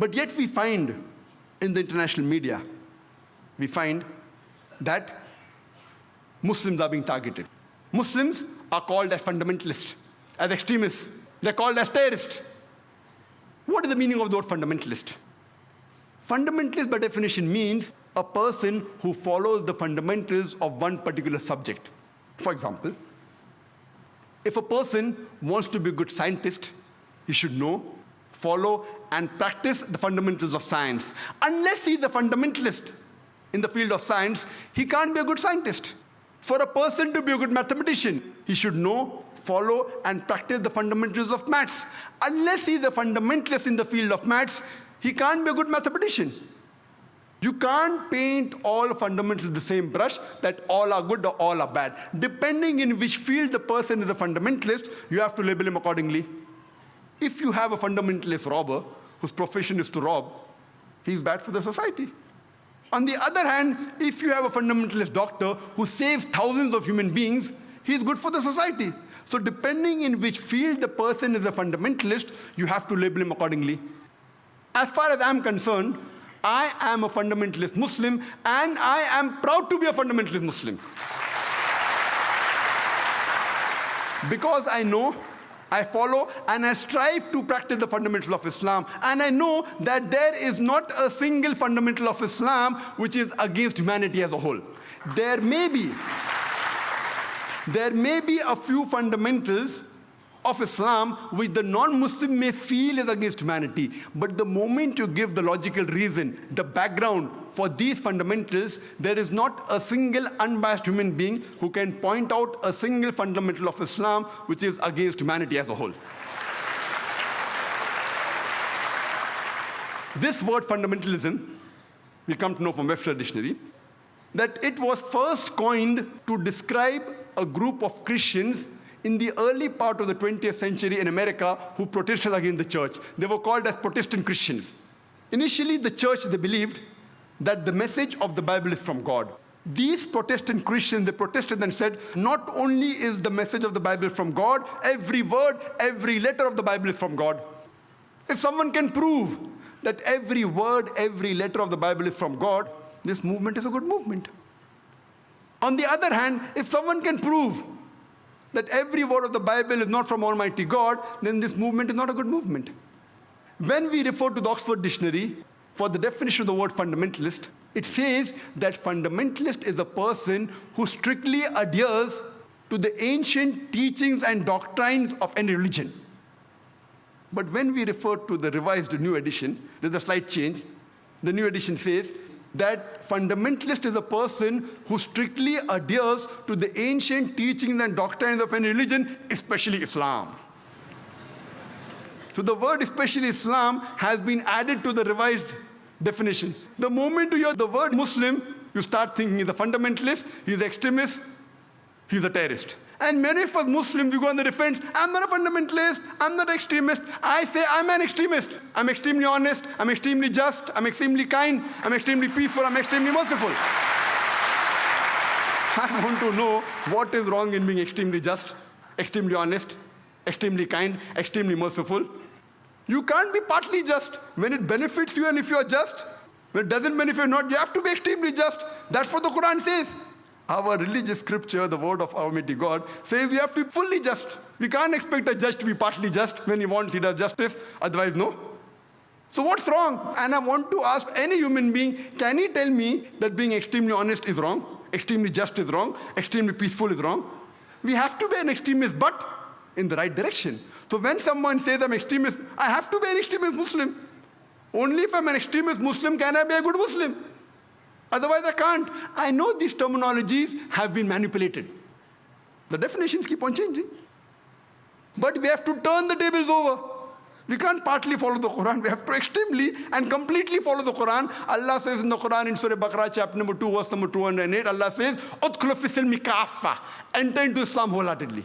But yet we find in the international media, we find that Muslims are being targeted. Muslims are called as fundamentalists, as extremists. They're called as terrorists. What is the meaning of the word fundamentalist? Fundamentalist, by definition, means a person who follows the fundamentals of one particular subject. For example, if a person wants to be a good scientist, he should know, follow, and practice the fundamentals of science. Unless he's a fundamentalist in the field of science, he can't be a good scientist. For a person to be a good mathematician, he should know, follow, and practice the fundamentals of maths. Unless he's a fundamentalist in the field of maths, he can't be a good mathematician. You can't paint all fundamentals with the same brush, that all are good or all are bad. Depending in which field the person is a fundamentalist, you have to label him accordingly. If you have a fundamentalist robber whose profession is to rob, he's bad for the society. On the other hand, if you have a fundamentalist doctor who saves thousands of human beings, he's good for the society. So depending in which field the person is a fundamentalist, you have to label him accordingly. As far as I'm concerned, I am a fundamentalist Muslim, and I am proud to be a fundamentalist Muslim. Because I know, I follow, and I strive to practice the fundamentals of Islam. And I know that there is not a single fundamental of Islam which is against humanity as a whole. There may be a few fundamentals of Islam which the non-Muslim may feel is against humanity. But the moment you give the logical reason, the background for these fundamentals, there is not a single unbiased human being who can point out a single fundamental of Islam which is against humanity as a whole. This word fundamentalism, we come to know from Webster Dictionary, that it was first coined to describe a group of Christians in the early part of the 20th century in America who protested against the church. They were called as Protestant Christians. Initially, the church, they believed that the message of the Bible is from God. These Protestant Christians, they protested and said, not only is the message of the Bible from God, every word, every letter of the Bible is from God. If someone can prove that every word, every letter of the Bible is from God, this movement is a good movement. On the other hand, if someone can prove that every word of the Bible is not from Almighty God, then this movement is not a good movement. When we refer to the Oxford Dictionary for the definition of the word fundamentalist, it says that fundamentalist is a person who strictly adheres to the ancient teachings and doctrines of any religion. But when we refer to the revised new edition, there's a slight change. The new edition says that fundamentalist is a person who strictly adheres to the ancient teachings and doctrines of any religion, especially Islam. So the word especially Islam has been added to the revised definition. The moment you hear the word Muslim, you start thinking he's a fundamentalist, he's an extremist, he's a terrorist. And many of us Muslims, we go on the defense, I'm not a fundamentalist, I'm not an extremist. I say I'm an extremist. I'm extremely honest, I'm extremely just, I'm extremely kind, I'm extremely peaceful, I'm extremely merciful. I want to know what is wrong in being extremely just, extremely honest, extremely kind, extremely merciful. You can't be partly just. When it benefits you and if you are just, when it doesn't benefit you not, you have to be extremely just. That's what the Quran says. Our religious scripture, the word of Almighty God, says you have to be fully just. We can't expect a judge to be partly just. When he wants, he does justice. Otherwise, no. So what's wrong? And I want to ask any human being, can he tell me that being extremely honest is wrong? Extremely just is wrong? Extremely peaceful is wrong? We have to be an extremist, but in the right direction. So when someone says I'm extremist, I have to be an extremist Muslim. Only if I'm an extremist Muslim can I be a good Muslim. Otherwise, I can't. I know these terminologies have been manipulated. The definitions keep on changing. But we have to turn the tables over. We can't partly follow the Quran. We have to extremely and completely follow the Quran. Allah says in the Quran in Surah Baqarah, chapter number 2, verse number 208, Allah says, "Udkhulu fi silmi kaffa." Enter into Islam wholeheartedly.